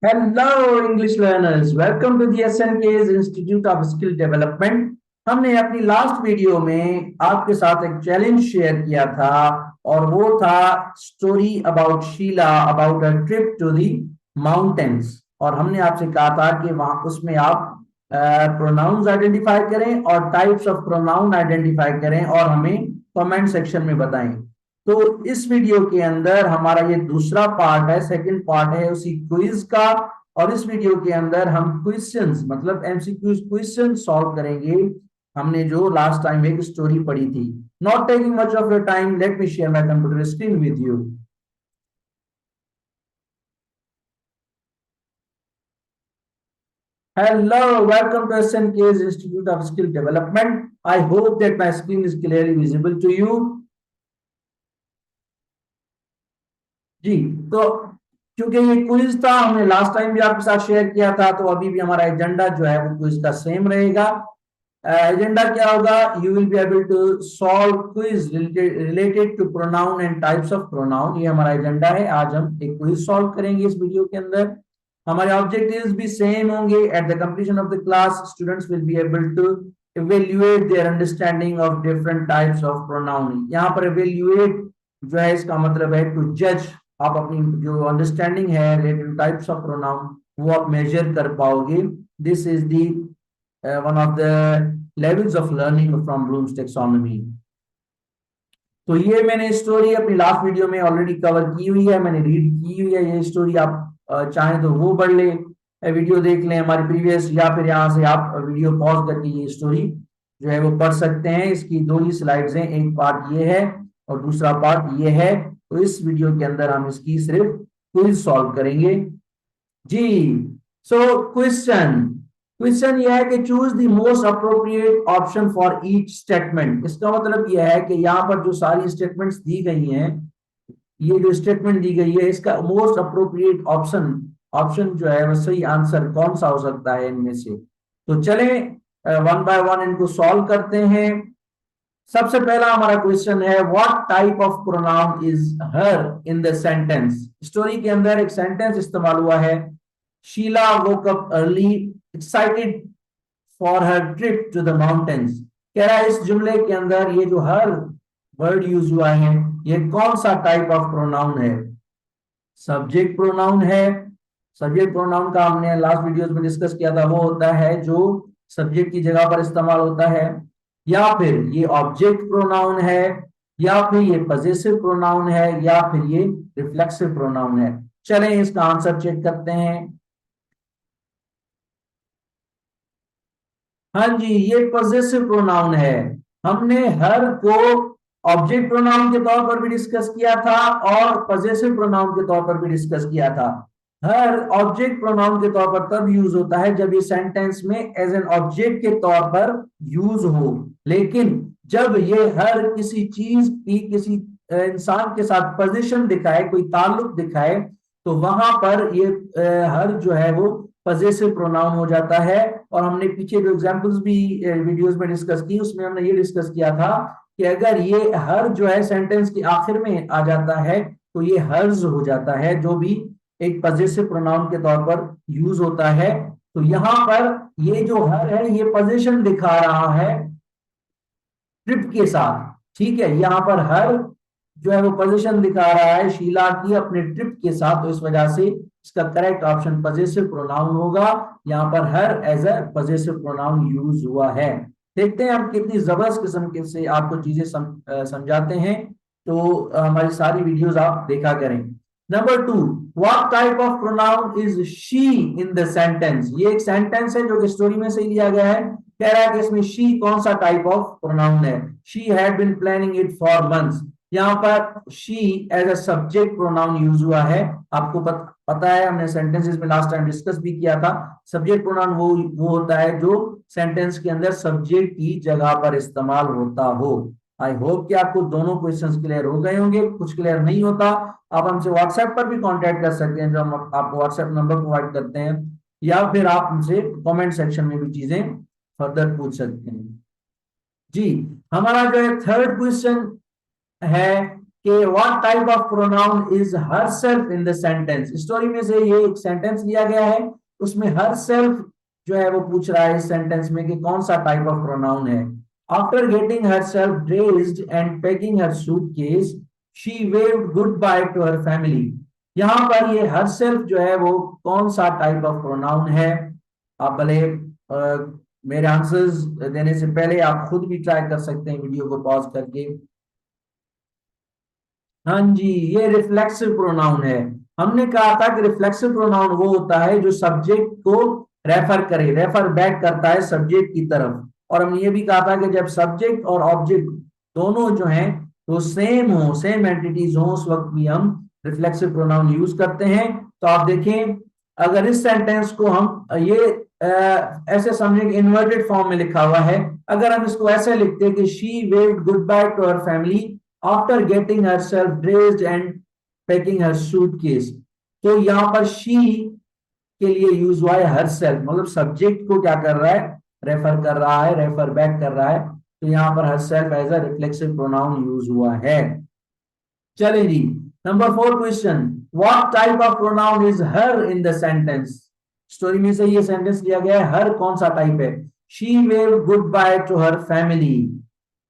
Hello English learners, welcome to the SNK's institute of skill development. हमने अपनी last video में आपके साथ एक चैलेंज शेयर किया था और वो था story about Sheela about a trip to the mountains. और हमने आपसे कहा था कि वहां उसमें आप प्रोनाउंस आइडेंटिफाई करें और टाइप्स ऑफ प्रोनाउन आइडेंटिफाई करें और हमें कमेंट सेक्शन में बताएं। तो इस वीडियो के अंदर हमारा ये दूसरा पार्ट है, सेकंड पार्ट है उसी क्विज का। और इस वीडियो के अंदर हम क्वेश्चंस मतलब MCQs क्वेश्चन सॉल्व करेंगे। हमने जो लास्ट टाइम एक स्टोरी पढ़ी थी। Not taking much of your time, let me share my computer screen with you. Hello, welcome to SNK's Institute of Skill Development. I hope that my screen is clearly visible to you. जी, तो क्योंकि ये quiz था, हमने last time भी आपके साथ share किया था, तो अभी भी हमारा एजेंडा जो है वो क्विज का सेम रहेगा। एजेंडा क्या होगा? You will be able to solve quiz related to pronoun and types of pronoun. ये हमारा एजेंडा है। आज हम एक क्विज सॉल्व करेंगे इस वीडियो के अंदर। हमारे ऑब्जेक्टिव्स भी सेम होंगे। At the completion of the class students will be able to evaluate their understanding of different types of pronoun। यहाँ पर evaluate जो है इसका मतलब है टू जज। आप अपनी जो अंडरस्टैंडिंग है रिलेटेड टाइप्स ऑफ प्रोनाउन वो आप मेजर कर पाओगे। This is the one of the levels of learning from blooms taxonomy. तो ये मैंने स्टोरी अपनी लास्ट वीडियो में ऑलरेडी कवर की हुई है, मैंने रीड की हुई है ये स्टोरी। आप चाहें तो वो पढ़ लें, वीडियो देख लें हमारी प्रीवियस, या फिर यहाँ से आप वीडियो पॉज करके ये स्टोरी जो है वो पढ़ सकते हैं। इसकी दो ही स्लाइड्स हैं, एक पार्ट ये है और दूसरा पार्ट ये है। तो इस वीडियो के अंदर हम इसकी सिर्फ क्विज सॉल्व करेंगे जी। सो क्वेश्चन क्वेश्चन यह है कि choose the most appropriate option for each statement. इसका मतलब यह है कि यहाँ पर जो सारी स्टेटमेंट्स दी गई हैं, ये जो स्टेटमेंट दी गई है इसका मोस्ट अप्रोप्रिएट ऑप्शन ऑप्शन जो है वो सही आंसर कौन सा हो सकता है इनमें से। तो चलें वन बाय वन इनको सॉल्व करते हैं। सबसे पहला हमारा क्वेश्चन है, what type of pronoun is her in the sentence. Story के अंदर एक सेंटेंस इस्तेमाल हुआ है, Sheela woke up early excited for her trip to the mountains. कह रहा है इस जुमले के अंदर ये जो हर वर्ड यूज हुआ है ये कौन सा टाइप ऑफ प्रोनाउन है? सब्जेक्ट प्रोनाउन है। सब्जेक्ट प्रोनाउन का हमने लास्ट वीडियोस में डिस्कस किया था, वो होता है जो सब्जेक्ट की जगह पर इस्तेमाल होता है। या फिर ये ऑब्जेक्ट प्रोनाउन है, या फिर ये पजेसिव प्रोनाउन है, या फिर ये रिफ्लेक्सिव प्रोनाउन है। चलें इसका आंसर चेक करते हैं। हाँ जी, ये पजेसिव प्रोनाउन है। हमने हर को ऑब्जेक्ट प्रोनाउन के तौर पर भी डिस्कस किया था और पजेसिव प्रोनाउन के तौर पर भी डिस्कस किया था। हर ऑब्जेक्ट प्रोनाउन के तौर पर तब यूज होता है जब ये सेंटेंस में एज एन ऑब्जेक्ट के तौर पर यूज हो। लेकिन जब ये हर किसी चीज की किसी इंसान के साथ पोजीशन दिखाए, कोई ताल्लुक दिखाए, तो वहां पर ये हर जो है वो पजेसिव प्रोनाउन हो जाता है। और हमने पीछे जो एग्जांपल्स भी वीडियोस में डिस्कस की उसमें हमने ये डिस्कस किया था कि अगर ये हर जो है सेंटेंस के आखिर में आ जाता है तो ये हर्ज हो जाता है, जो भी एक पजेसिव प्रोनाउन के तौर पर यूज होता है। तो यहाँ पर ये जो हर है ये पोजीशन दिखा रहा है ट्रिप के साथ। ठीक है, यहाँ पर हर जो है वो पोजीशन दिखा रहा है शीला की अपने ट्रिप के साथ, तो इस वजह से इसका करेक्ट ऑप्शन पजेसिव प्रोनाउन होगा। यहाँ पर her as a possessive pronoun use हुआ है। देखते हैं हम कितनी जबरदस्त किस्म के से आपको चीजें समझाते हैं। तो हमारी सारी वीडियोस आप देखा करें। Number two, what type of pronoun is she in the sentence. ये एक सेंटेंस है जो कि स्टोरी में से लिया गया है। कह रहा है कि इसमें शी कौन सा टाइप ऑफ प्रोनाउन है। She had been planning it for months. यहाँ पर she as a subject pronoun use हुआ है। आपको पता है, हमने सेंटेंसेस में लास्ट टाइम डिस्कस भी किया था। सब्जेक्ट प्रोनाउन वो होता है जो सेंटेंस के अंदर सब्जेक्ट की जगह पर इस्तेमाल होता हो। आई होप कि आपको दोनों क्वेश्चंस क्लियर हो गए होंगे। कुछ क्लियर नहीं होता आप हमसे व्हाट्सएप पर भी कांटेक्ट कर सकते हैं, जो हम आपको व्हाट्सएप नंबर प्रोवाइड करते हैं, या फिर आप हमसे कमेंट सेक्शन में भी चीजें फर्दर पूछ सकते हैं जी। हमारा जो है थर्ड क्वेश्चन है कि what type of pronoun is herself in the sentence. Story में से ये एक सेंटेंस लिया गया है, उसमें हरसेल्फ जो है वो पूछ रहा है इस सेंटेंस में कि कौन सा टाइप ऑफ प्रोनाउन है। After getting herself dressed and packing her suitcase she waved goodbye to her family. यहां पर ये हरसेल्फ जो है वो कौन सा टाइप ऑफ प्रोनाउन है। आप भले मेरे आंसर्स देने से पहले आप खुद भी ट्राई कर सकते हैं वीडियो को पॉज करके। हाँ जी, ये रिफ्लेक्सिव प्रोनाउन है। हमने कहा था कि रिफ्लेक्सिव प्रोनाउन वो होता है जो सब्जेक्ट को रेफर करे, रेफर बैक करता है सब्जेक्ट की तरफ। और हमने ये भी कहा था कि जब सब्जेक्ट और ऑब्जेक्ट दोनों जो हैं वो सेम हो, सेम एंटिटीज हो, उस वक्त भी हम रिफ्लेक्सिव प्रोनाउन यूज करते हैं। तो आप देखें, अगर इस सेंटेंस को हम ये ऐसे समझें कि इन्वर्टेड फॉर्म में लिखा हुआ है, अगर हम इसको ऐसे लिखते हैं कि she waved goodbye to her family after getting herself dressed and packing her suitcase, तो यहां पर she के लिए यूज हुआ है herself, मतलब सब्जेक्ट को क्या कर रहा है, रेफर कर रहा है, रेफर बैक कर रहा है। तो यहां पर herself as a reflexive pronoun use हुआ है। चले जी, number 4 question, what type of pronoun is her in the sentence. Story में से ये सेंटेंस लिया गया है, हर कौन सा टाइप है। She wave goodbye to her family,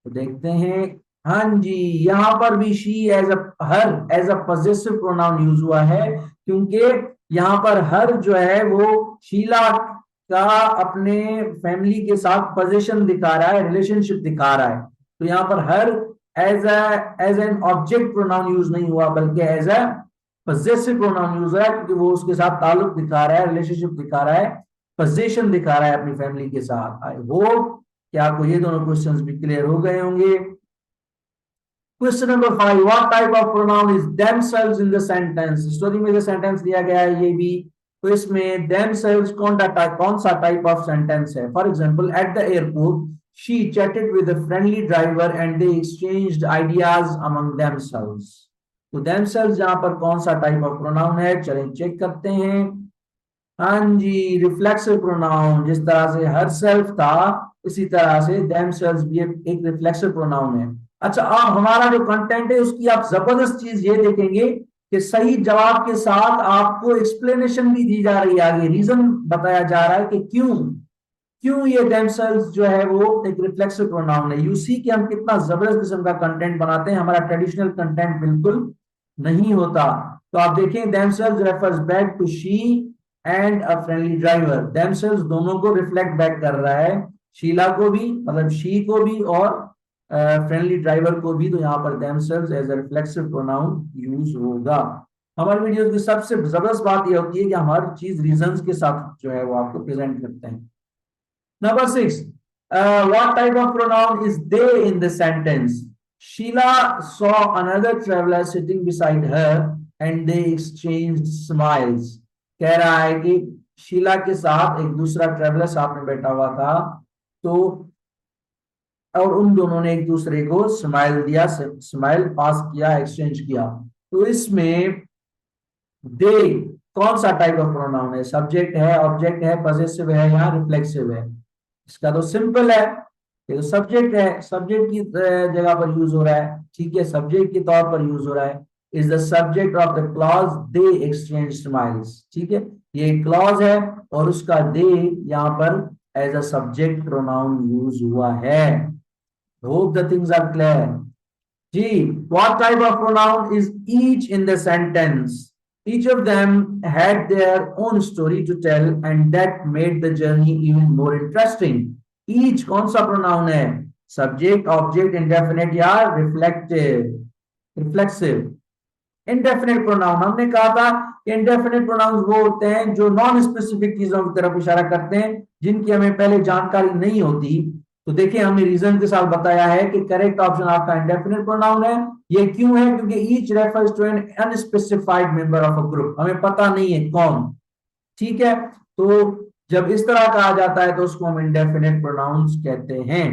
तो देखते हैं। हाँ जी, यहां पर भी she as her as a possessive pronoun use हुआ है, क्योंकि यहां पर हर जो है वो शीला का अपने फैमिली के साथ पोजीशन दिखा रहा है, रिलेशनशिप दिखा रहा है। तो यहां पर her as an object pronoun use नहीं हुआ, बल्कि as a possessive pronoun use हुआ है, क्योंकि वो उसके साथ ताल्लुक दिखा रहा है, रिलेशनशिप दिखा रहा है, पोजीशन दिखा रहा है अपनी फैमिली के साथ। आई होप कि आपको ये दोनों क्वेश्चंस भी क्लियर हो गए होंगे। Question number 5, what type of pronoun is themselves in the sentence. Story में जो सेंटेंस दिया गया है ये भी, तो इसमें themselves कौन सा टाइप ऑफ सेंटेंस है। For example, at the airport she chatted with a friendly driver and they exchanged ideas among themselves। तो themselves यहां पर कौन सा टाइप ऑफ प्रोनाउन है, चलें चेक करते हैं। हाँ जी, रिफ्लेक्सिव प्रोनाउन। जिस तरह से हर सेल्फ था, इसी तरह से themselves भी एक रिफ्लेक्सिव प्रोनाउन है। अच्छा, अब हमारा जो कंटेंट है उसकी आप जबरदस्त चीज ये देखेंगे कि सही जवाब के साथ आपको एक्सप्लेनेशन भी दी जा रही है, आगे रीजन बताया जा रहा है कि क्यों क्यों ये themselves जो है वो एक रिफ्लेक्सिव प्रोनाउन है। यू सी कि हम कितना जबरदस्त किस्म का कंटेंट बनाते हैं, हमारा ट्रेडिशनल कंटेंट बिल्कुल नहीं होता। तो आप देखें, themselves refers back to she and a friendly driver। themselves दोनों को रिफ्लेक्ट बैक कर रहा है, शीला को भी, मतलब शी को भी, और फ्रेंडली ड्राइवर को भी। तो यहाँ पर themselves as a reflexive pronoun use होगा। हमारे वीडियोस की सबसे जबरदस्त बात यह होती है कि हम हर चीज रीजंस के साथ जो है वो आपको प्रेजेंट करते हैं। Number 6, what type of pronoun is they in the sentence? Sheila saw another traveler sitting beside her and they exchanged smiles। कह रहा है कि शीला के साथ एक दूसरा ट्रेवलर साथ में बैठा हुआ था, तो और उन दोनों ने एक दूसरे को स्माइल दिया, स्माइल पास किया, एक्सचेंज किया। तो इसमें दे कौन सा टाइप ऑफ प्रोनाउन है, सब्जेक्ट है, ऑब्जेक्ट है, पॉजेसिव है या रिफ्लेक्सिव है। इसका तो सिंपल है, ये तो सब्जेक्ट है, सब्जेक्ट की जगह पर यूज हो रहा है। ठीक है, सब्जेक्ट के तौर पर यूज हो रहा है। Is the subject of the clause they exchange smiles. ठीक है, ये क्लॉज है और उसका दे यहाँ पर as a subject pronoun use हुआ है। Hope the things are clear. जी, what type of pronoun is each in the sentence? Each of them had their own story to tell and that made the journey even more interesting। Each कौन सा pronoun है, subject, object, indefinite या reflective, reflexive। indefinite pronoun हमने कहा था कि indefinite pronouns वो होते हैं जो नॉन स्पेसिफिक चीजों की तरफ इशारा करते हैं, जिनकी हमें पहले जानकारी नहीं होती। तो देखिए, हमने रीजन के साथ बताया है कि करेक्ट ऑप्शन आपका इंडेफिनिट प्रोनाउन है। ये क्यों है, क्योंकि each refers to an unspecified member of a group, हमें पता नहीं है कौन। ठीक है, तो जब इस तरह कहा जाता है तो उसको हम इंडेफिनिट प्रोनाउंस कहते हैं।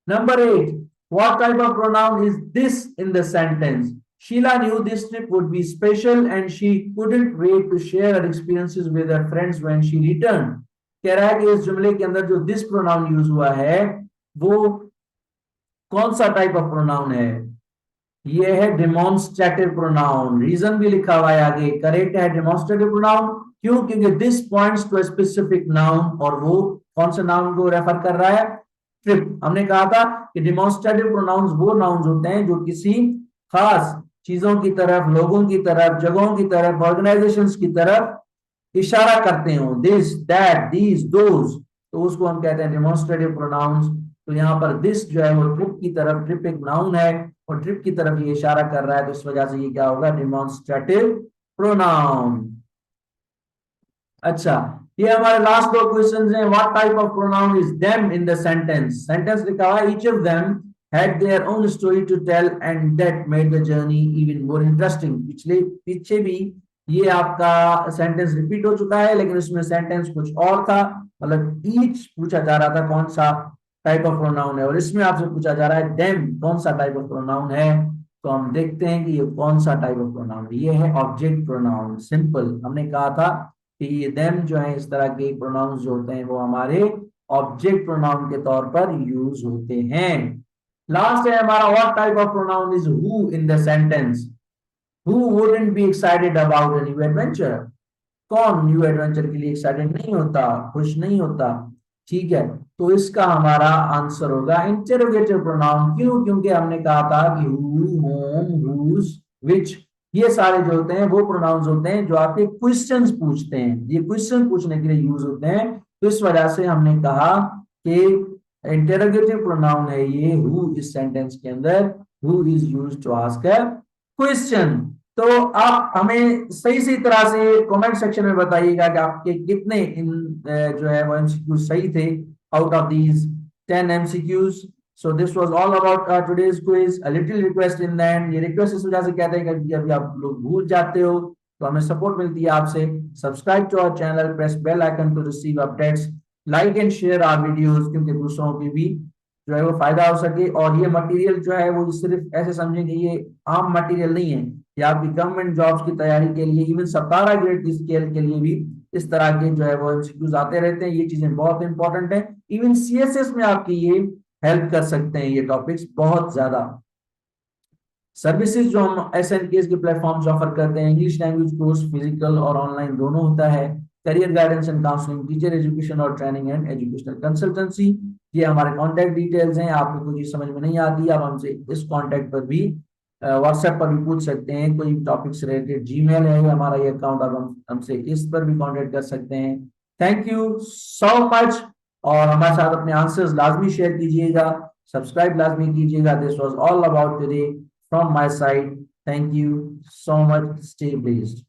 Number 8, what type of pronoun is this in the sentence. Sheila knew this trip would be special and she couldn't wait to share her experiences with her friends when she returned। कह रहा है कि इस जुमले के अंदर जो this pronoun use हुआ है वो कौन सा टाइप ऑफ प्रोनाउन है। ये है डेमोन्स्ट्रेटिव प्रोनाउन, रीजन भी लिखा हुआ है आगे, करेक्ट है डेमोन्स्ट्रेटिव प्रोनाउन। क्यों? क्योंकि this points to specific noun, और वो कौन से नाउन को रेफर कर रहा है? ट्रिप। हमने कहा था कि डेमोन्स्ट्रेटिव प्रोनाउंस वो नाउन्स होते हैं जो किसी खास चीजों की तरफ, लोगों की तरफ, जगहों की तरफ, ऑर्गेनाइजेशंस की तरफ इशारा करते हो, दिस, दैट, दीज, दोज, तो उसको हम कहते हैं डेमोन्स्ट्रेटिव प्रोनाउंस। तो यहाँ पर दिस जो है वो ट्रिप की तरफ, ट्रिप एक नाउन है और ट्रिप की तरफ ये इशारा कर रहा है, तो इस वजह से ये क्या होगा? Demonstrative pronoun. अच्छा, ये हमारे लास्ट दो क्वेश्चंस हैं। What type of pronoun is them in the sentence? Sentence लिखा हुआ है, each of them had their own story to tell and that made the journey even more interesting। पीछे भी ये आपका सेंटेंस रिपीट हो चुका है, लेकिन उसमें सेंटेंस कुछ और था, मतलब ईच पूछा जा रहा था कौन सा टाइप ऑफ प्रोनाउन है, और इसमें आपसे पूछा जा रहा है देम कौन सा टाइप ऑफ प्रोनाउन है। तो हम देखते हैं कि ये कौन सा टाइप ऑफ प्रोनाउन है। ये है ऑब्जेक्ट प्रोनाउन, सिंपल। हमने कहा था कि ये देम जो है, इस तरह के प्रोनाउंस जो होते हैं वो हमारे ऑब्जेक्ट प्रोनाउन के तौर पर यूज होते हैं। लास्ट है हमारा, what type of pronoun is who in the sentence? Who wouldn't be excited about a new adventure? कौन न्यू एडवेंचर के लिए एक्साइटेड नहीं होता, खुश नहीं होता? ठीक है, तो इसका हमारा आंसर होगा इंटेरोगेटिव प्रोनाउन। क्यों? क्योंकि हमने कहा था कि हु, होम, हुज, विच, ये सारे जो होते हैं वो प्रोनाउंस होते हैं जो आपके क्वेश्चंस पूछते हैं, ये क्वेश्चन पूछने के लिए यूज होते हैं। तो इस वजह से हमने कहा कि इंटेरोगेटिव प्रोनाउन है ये हु इस सेंटेंस के अंदर। Who is used to ask a question. तो आप हमें सही सही तरह से कमेंट सेक्शन में बताइएगा कि आपके कितने इन जो है वो एमसीक्यू सही थे out of these 10 MCQs. So this was all about today's quiz. A little request in the end, ये रिक्वेस्ट इस वजह से कहते हैं कि अभी आप लोग भूल जाते हो, तो हमें सपोर्ट मिलती है आपसे। Subscribe to our channel, press bell icon to receive updates, like and share our videos, क्योंकि दूसरों की भी जो है वो फायदा हो सके। और ये मटेरियल जो है वो सिर्फ ऐसे समझें कि ये आम मटेरियल नहीं है, ये आपकी गवर्नमेंट जॉब्स की तैयारी के लिए, इवन 17 ग्रेड की स्केल के लिए भी इस तरह के जो है वो एमसीक्यूज आते रहते हैं। ये चीजें बहुत इंपॉर्टेंट है, इवन सीएसएस में आपकी ये हेल्प कर सकते हैं ये टॉपिक्स बहुत ज्यादा। सर्विसेज जो हम एसएनकेएस के प्लेटफॉर्म ऑफर करते हैं, इंग्लिश लैंग्वेज कोर्स फिजिकल और ऑनलाइन दोनों होता है, career guidance and counselling, teacher education और ट्रेनिंग एंड एजुकेशनल कंसल्टेंसी, ये हमारे कॉन्टैक्ट डिटेल्स हैं। आपको कोई चीज समझ में नहीं आती, आप हमसे इस कॉन्टैक्ट पर भी, व्हाट्सएप पर भी पूछ सकते हैं। कोई टॉपिक से रिलेटेड जीमेल है हमारा ये अकाउंट, आप हमसे इस पर भी कॉन्टेक्ट कर सकते हैं। थैंक यू सो मच, और हमारे साथ अपने आंसर्स लाजमी शेयर कीजिएगा, सब्सक्राइब लाजमी कीजिएगा। This was all about today from my side. Thank you so much. Stay blessed.